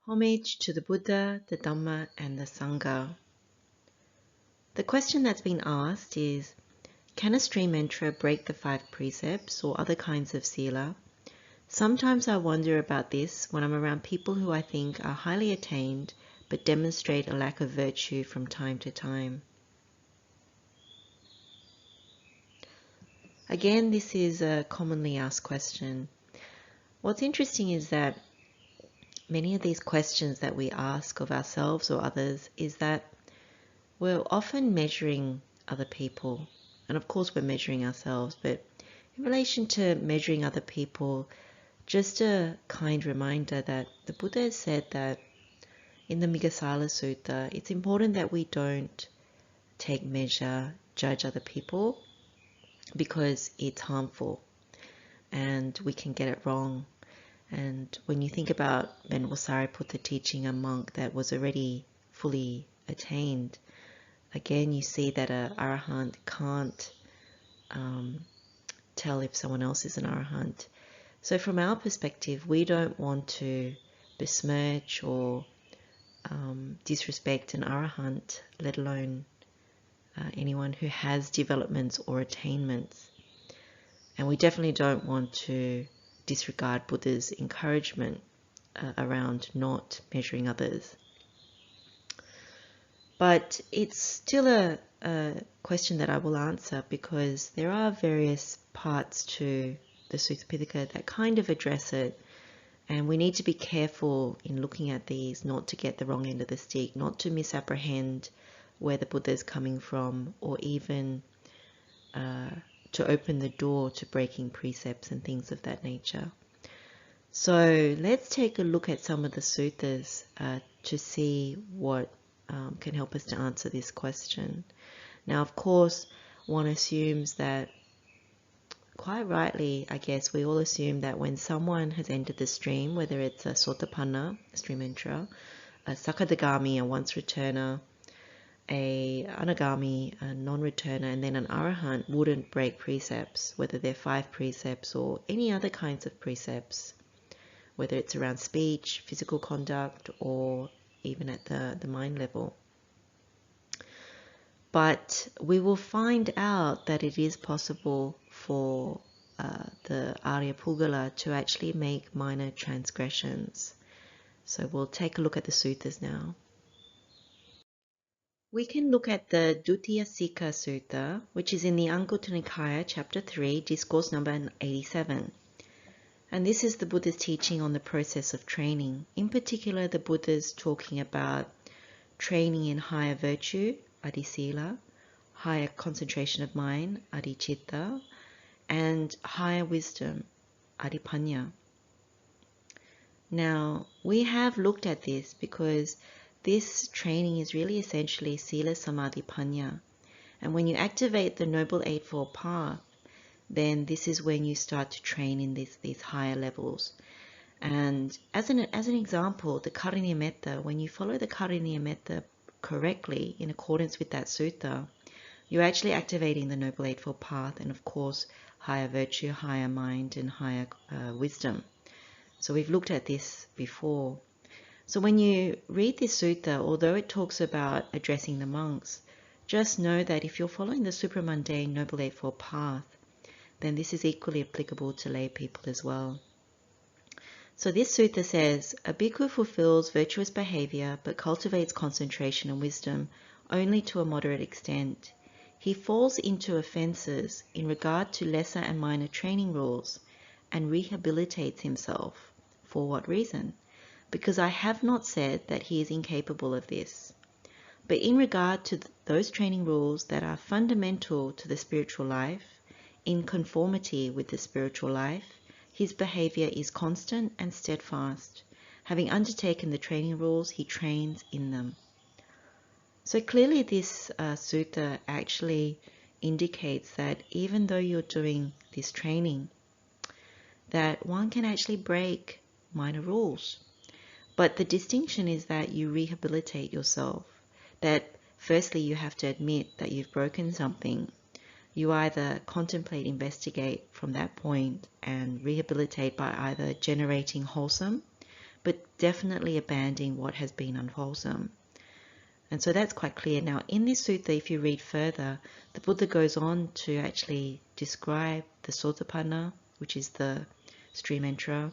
Homage to the Buddha, the Dhamma, and the Sangha. The question that's been asked is, can a stream enterer break the 5 precepts or other kinds of sīla? Sometimes I wonder about this when I'm around people who I think are highly attained but demonstrate a lack of virtue from time to time. Again, this is a commonly asked question. What's interesting is that many of these questions that we ask of ourselves or others is that we're often measuring other people. And of course we're measuring ourselves, but in relation to measuring other people, just a kind reminder that the Buddha has said that in the Migasala Sutta, it's important that we don't take measure, judge other people, because it's harmful and we can get it wrong. And when you think about Venerable Sariputta teaching a monk that was already fully attained, again you see that an arahant can't tell if someone else is an arahant. So from our perspective, we don't want to besmirch or disrespect an arahant, let alone anyone who has developments or attainments. And we definitely don't want to disregard Buddha's encouragement around not measuring others. But it's still a question that I will answer because there are various parts to the Sutta Pitaka that kind of address it, and we need to be careful in looking at these not to get the wrong end of the stick, not to misapprehend where the Buddha is coming from, or even to open the door to breaking precepts and things of that nature. So let's take a look at some of the suttas to see what can help us to answer this question. Now, of course, one assumes that, quite rightly, I guess, we all assume that when someone has entered the stream, whether it's a sotapanna, a stream enterer, a sakadagami, a once returner, a anagami, a non-returner, and then an arahant wouldn't break precepts, whether they're 5 precepts or any other kinds of precepts, whether it's around speech, physical conduct, or even at the mind level. But we will find out that it is possible for the Arya Pugala to actually make minor transgressions. So we'll take a look at the suttas now. We can look at the Dutiyasikkhā Sutta, which is in the Anguttara Nikāya, chapter 3, discourse number 87. And this is the Buddha's teaching on the process of training. In particular, the Buddha's talking about training in higher virtue, adisīla, higher concentration of mind, adicitta, and higher wisdom, adipanya. Now, we have looked at this because this training is really essentially sīla, samadhi, panya. And when you activate the Noble Eightfold Path, then this is when you start to train in these higher levels. And as an example, the Kariññeyya Metta, when you follow the Kariññeyya Metta correctly in accordance with that sutta, you're actually activating the Noble Eightfold Path and, of course, higher virtue, higher mind, and higher wisdom. So we've looked at this before. So when you read this sutta, although it talks about addressing the monks, just know that if you're following the supramundane Noble Eightfold Path, then this is equally applicable to lay people as well. So this sutta says, a bhikkhu fulfills virtuous behavior but cultivates concentration and wisdom only to a moderate extent. He falls into offences in regard to lesser and minor training rules and rehabilitates himself. For what reason? Because I have not said that he is incapable of this. But in regard to those training rules that are fundamental to the spiritual life, in conformity with the spiritual life, his behavior is constant and steadfast. Having undertaken the training rules, he trains in them. So clearly this sutta actually indicates that even though you're doing this training, that one can actually break minor rules. But the distinction is that you rehabilitate yourself. That firstly you have to admit that you've broken something. You either contemplate, investigate from that point and rehabilitate by either generating wholesome but definitely abandoning what has been unwholesome. And so that's quite clear. Now, in this sutta, if you read further, the Buddha goes on to actually describe the Sotapanna, which is the stream enterer,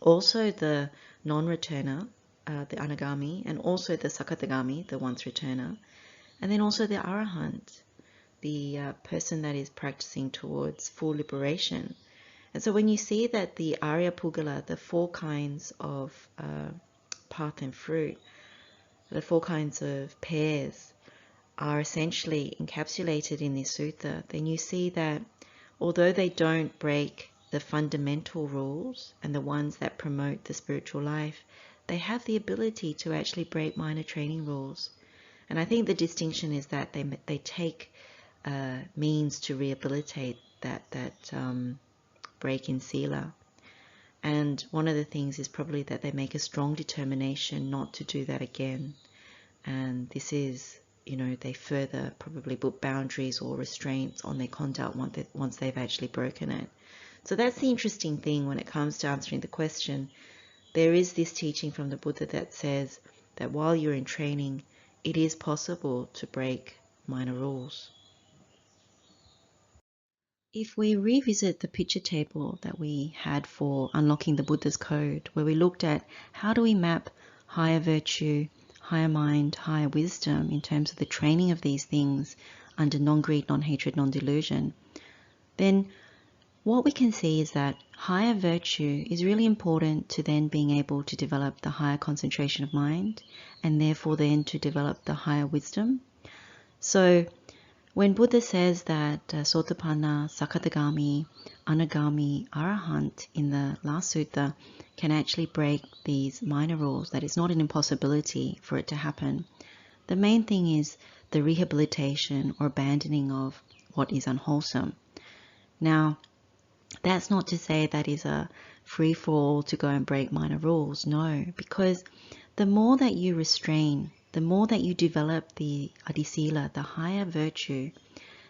also the non-returner, the Anagami, and also the Sakatagami, the once returner, and then also the Arahant, the person that is practicing towards full liberation. And so when you see that the Arya Pugala, the four kinds of path and fruit, the four kinds of pairs are essentially encapsulated in this sutta, then you see that although they don't break the fundamental rules and the ones that promote the spiritual life, they have the ability to actually break minor training rules. And I think the distinction is that they take means to rehabilitate that break in sīla. And one of the things is probably that they make a strong determination not to do that again. And this is, they further probably put boundaries or restraints on their conduct once they've actually broken it. So that's the interesting thing when it comes to answering the question. There is this teaching from the Buddha that says that while you're in training, it is possible to break minor rules. If we revisit the picture table that we had for unlocking the Buddha's code, where we looked at how do we map higher virtue, higher mind, higher wisdom in terms of the training of these things under non-greed, non-hatred, non-delusion, then what we can see is that higher virtue is really important to then being able to develop the higher concentration of mind and therefore then to develop the higher wisdom. So when Buddha says that Sotapanna, Sakatagami, Anagami, Arahant in the last sutta can actually break these minor rules, that it's not an impossibility for it to happen, the main thing is the rehabilitation or abandoning of what is unwholesome. Now, that's not to say that is a free-for-all to go and break minor rules, no, because the more that you restrain, the more that you develop the adisila, the higher virtue,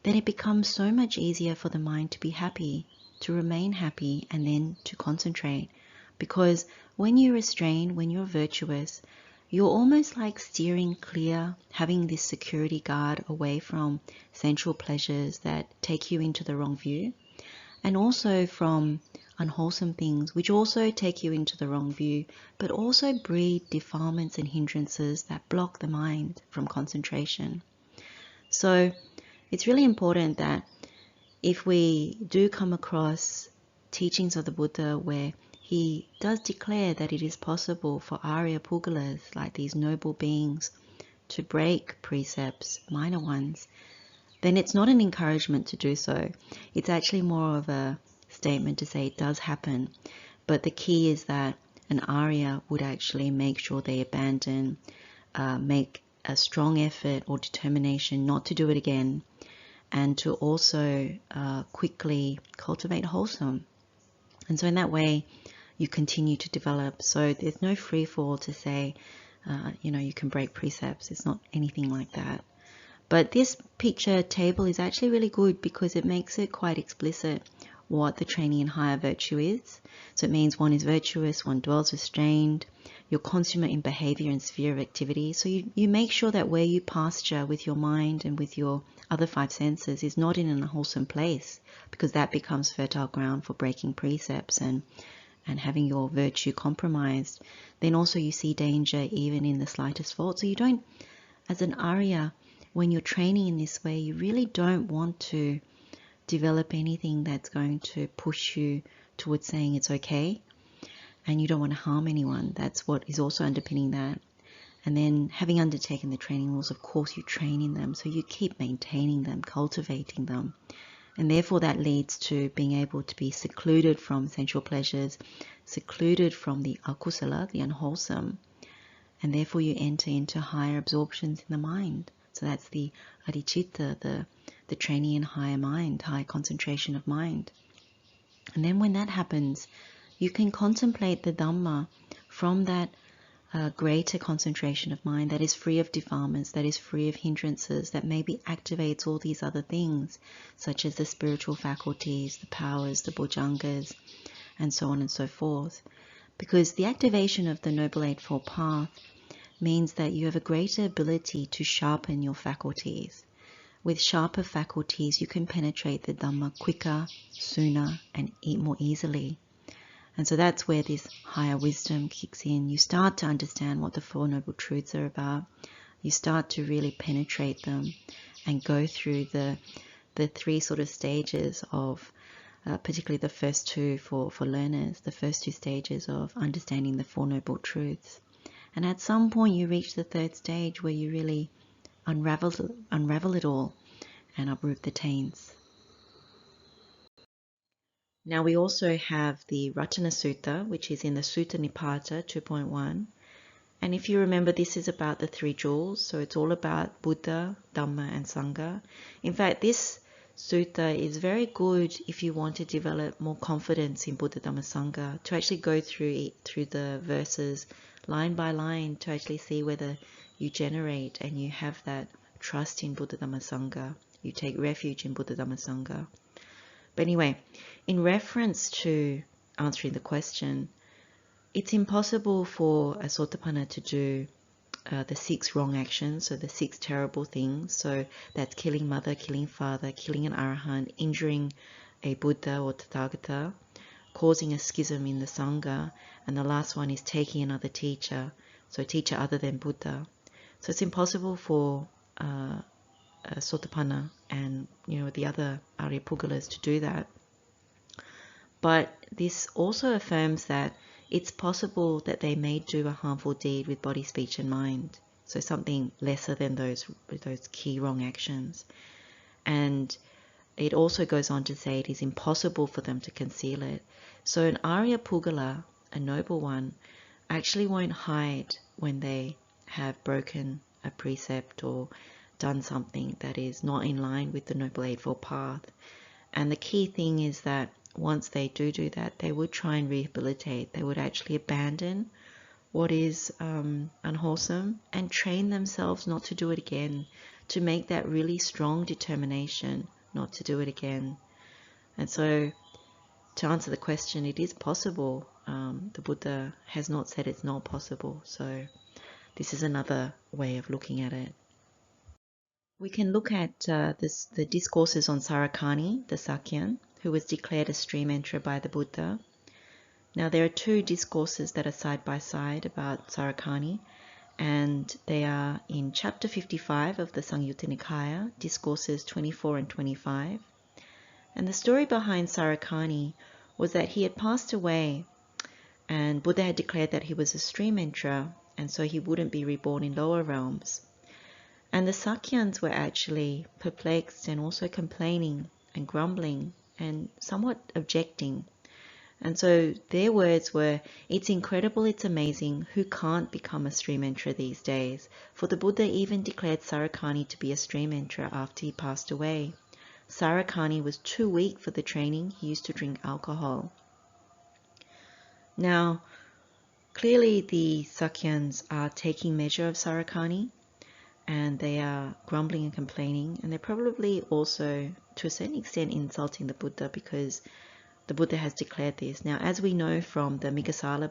then it becomes so much easier for the mind to be happy, to remain happy, and then to concentrate. Because when you restrain, when you're virtuous, you're almost like steering clear, having this security guard away from sensual pleasures that take you into the wrong view, and also from unwholesome things which also take you into the wrong view, but also breed defilements and hindrances that block the mind from concentration. So it's really important that if we do come across teachings of the Buddha where he does declare that it is possible for Arya Pugalas, like these noble beings, to break precepts, minor ones, then it's not an encouragement to do so. It's actually more of a statement to say it does happen. But the key is that an Arya would actually make sure they abandon, make a strong effort or determination not to do it again, and to also quickly cultivate wholesome. And so in that way, you continue to develop. So there's no free fall to say, you can break precepts. It's not anything like that. But this picture table is actually really good because it makes it quite explicit what the training in higher virtue is. So it means one is virtuous, one dwells restrained, you're consummate in behavior and sphere of activity. So you make sure that where you pasture with your mind and with your other five senses is not in an unwholesome place, because that becomes fertile ground for breaking precepts and having your virtue compromised. Then also you see danger even in the slightest fault. So you don't, as an Arya, when you're training in this way, you really don't want to develop anything that's going to push you towards saying it's okay, and you don't want to harm anyone. That's what is also underpinning that. And then having undertaken the training rules, of course you train in them, so you keep maintaining them, cultivating them, and therefore that leads to being able to be secluded from sensual pleasures, secluded from the akusala, the unwholesome, and therefore you enter into higher absorptions in the mind. So that's the adicitta, the training in higher mind, high concentration of mind. And then when that happens, you can contemplate the Dhamma from that greater concentration of mind that is free of defilements, that is free of hindrances, that maybe activates all these other things, such as the spiritual faculties, the powers, the bojjhangas, and so on and so forth. because the activation of the Noble Eightfold Path means that you have a greater ability to sharpen your faculties. With sharper faculties, you can penetrate the Dhamma quicker, sooner, and more easily. And so that's where this higher wisdom kicks in. You start to understand what the Four Noble Truths are about. You start to really penetrate them and go through the three sort of stages of, particularly the first two for learners, the first two stages of understanding the Four Noble Truths. And at some point you reach the third stage where you really unravel it all and uproot the taints. Now we also have the Ratana Sutta, which is in the Sutta Nipata 2.1. And if you remember, this is about the three jewels. So it's all about Buddha, Dhamma, and Sangha. In fact, this sutta is very good if you want to develop more confidence in Buddha, Dhamma, Sangha, to actually go through the verses line by line to actually see whether you generate and you have that trust in Buddha, Dhamma, Sangha. You take refuge in Buddha, Dhamma, Sangha. But anyway, in reference to answering the question, it's impossible for a Sotapanna to do the 6 wrong actions, so the 6 terrible things. So that's killing mother, killing father, killing an arahant, injuring a Buddha or Tathagata, causing a schism in the Sangha, and the last one is taking another teacher, so a teacher other than Buddha. So it's impossible for a Sotapanna and the other Arya Pugalas to do that. But this also affirms that it's possible that they may do a harmful deed with body, speech, and mind. So something lesser than those key wrong actions. And it also goes on to say it is impossible for them to conceal it. So an Arya Pugala, a noble one, actually won't hide when they have broken a precept or done something that is not in line with the Noble Eightfold Path. And the key thing is that once they do that, they would try and rehabilitate. They would actually abandon what is unwholesome and train themselves not to do it again, to make that really strong determination not to do it again. And so, to answer the question, it is possible. The Buddha has not said it's not possible. So this is another way of looking at it. We can look at the discourses on Sarakani, the Sakyan, who was declared a stream enterer by the Buddha. Now there are 2 discourses that are side by side about Sarakani, and they are in chapter 55 of the Samyutta Nikaya, discourses 24 and 25. And the story behind Sarakani was that he had passed away, and Buddha had declared that he was a stream enterer, and so he wouldn't be reborn in lower realms. And the Sakyans were actually perplexed and also complaining and grumbling and somewhat objecting. And so their words were, "It's incredible, it's amazing, who can't become a stream enterer these days? For the Buddha even declared Sarakani to be a stream enterer after he passed away. Sarakani was too weak for the training, he used to drink alcohol." Now, clearly the Sakyans are taking measure of Sarakani, and they are grumbling and complaining, and they're probably also, to a certain extent, insulting the Buddha because the Buddha has declared this. Now, as we know from the Migasala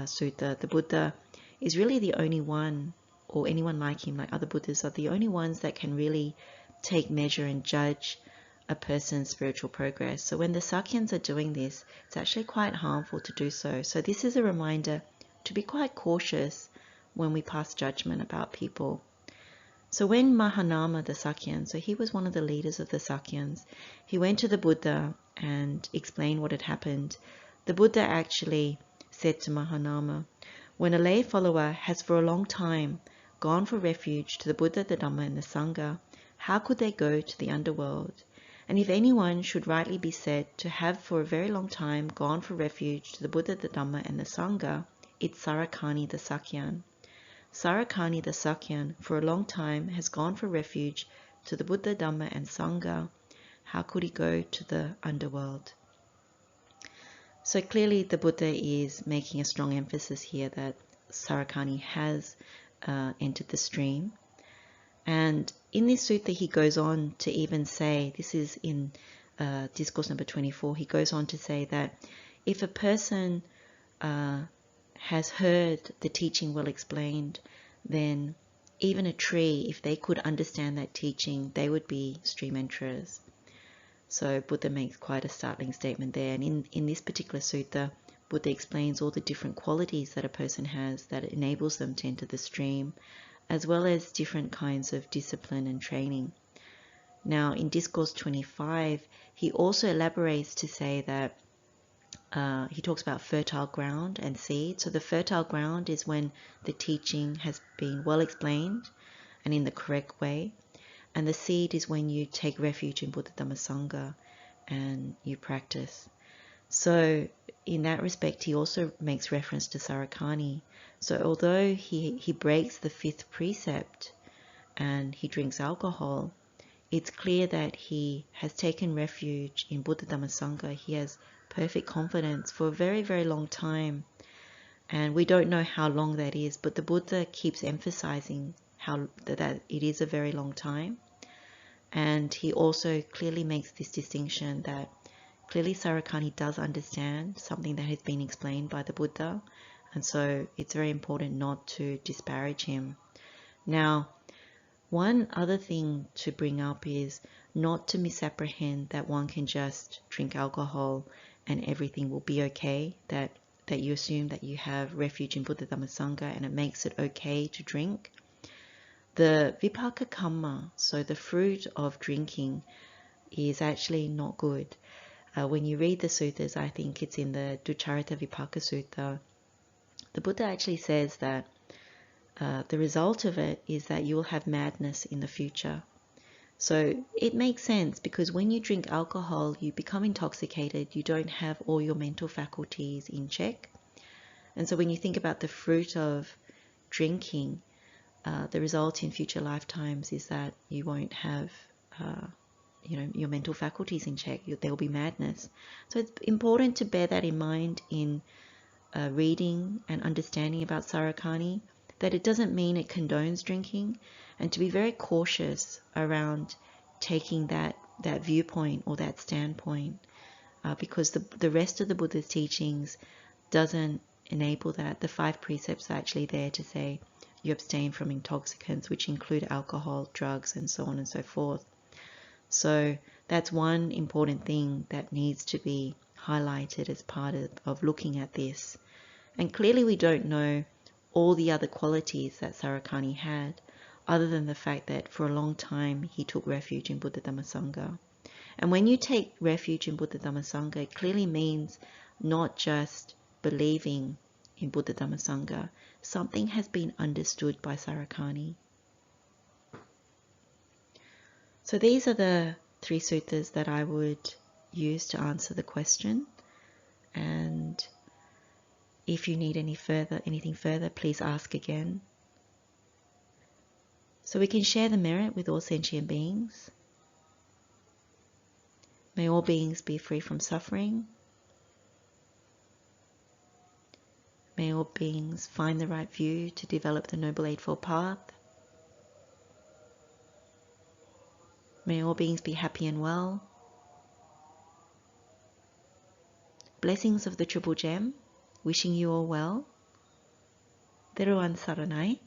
Sutta, the Buddha is really the only one, or anyone like him, like other Buddhas, are the only ones that can really take measure and judge a person's spiritual progress. So when the Sakyans are doing this, it's actually quite harmful to do so. So this is a reminder to be quite cautious when we pass judgment about people. So when Mahanama, the Sakyan, so he was one of the leaders of the Sakyans, he went to the Buddha and explained what had happened. The Buddha actually said to Mahanama, "When a lay follower has for a long time gone for refuge to the Buddha, the Dhamma, and the Sangha, how could they go to the underworld? And if anyone should rightly be said to have for a very long time gone for refuge to the Buddha, the Dhamma, and the Sangha, it's Sarakani, the Sakyan. Sarakani, the Sakyan, for a long time has gone for refuge to the Buddha, Dhamma, and Sangha. How could he go to the underworld?" So clearly the Buddha is making a strong emphasis here that Sarakani has entered the stream. And in this sutta he goes on to even say, this is in discourse number 24, he goes on to say that if a person has heard the teaching well explained, then even a tree, if they could understand that teaching, they would be stream enterers. So Buddha makes quite a startling statement there. And in this particular sutta, Buddha explains all the different qualities that a person has that enables them to enter the stream, as well as different kinds of discipline and training. Now, in Discourse 25, he also elaborates to say that he talks about fertile ground and seed. So the fertile ground is when the teaching has been well explained and in the correct way. And the seed is when you take refuge in Buddha Dhamma Sangha and you practice. So in that respect, he also makes reference to Sarakani. So although he breaks the 5th precept and he drinks alcohol, it's clear that he has taken refuge in Buddha Dhamma Sangha. He has perfect confidence for a very, very long time. And we don't know how long that is, but the Buddha keeps emphasizing that it is a very long time. And he also clearly makes this distinction that clearly Sarakani does understand something that has been explained by the Buddha. And so it's very important not to disparage him. Now, one other thing to bring up is not to misapprehend that one can just drink alcohol and everything will be okay, that you assume that you have refuge in Buddha Dhamma Sangha and it makes it okay to drink. The vipaka kamma, so the fruit of drinking, is actually not good. When you read the suttas, I think it's in the Dutiyasikkhā Sutta, the Buddha actually says that the result of it is that you will have madness in the future. So it makes sense, because when you drink alcohol, you become intoxicated, you don't have all your mental faculties in check. And so when you think about the fruit of drinking, the result in future lifetimes is that you won't have your mental faculties in check. There will be madness. So it's important to bear that in mind in reading and understanding about Sarakani, that it doesn't mean it condones drinking, and to be very cautious around taking that viewpoint or that standpoint, because the rest of the Buddha's teachings doesn't enable that. The 5 precepts are actually there to say you abstain from intoxicants, which include alcohol, drugs, and so on and so forth. So that's one important thing that needs to be highlighted as part of looking at this. And clearly we don't know all the other qualities that Sarakani had, other than the fact that for a long time he took refuge in Buddha Dhamma Sangha. And when you take refuge in Buddha Dhamma Sangha, it clearly means not just believing in Buddha Dhamma Sangha. Something has been understood by Sarakani. So these are the 3 suttas that I would use to answer the question. And if you need anything further, please ask again. So we can share the merit with all sentient beings. May all beings be free from suffering. May all beings find the right view to develop the Noble Eightfold Path. May all beings be happy and well. Blessings of the Triple Gem, wishing you all well. Teruan Saranai.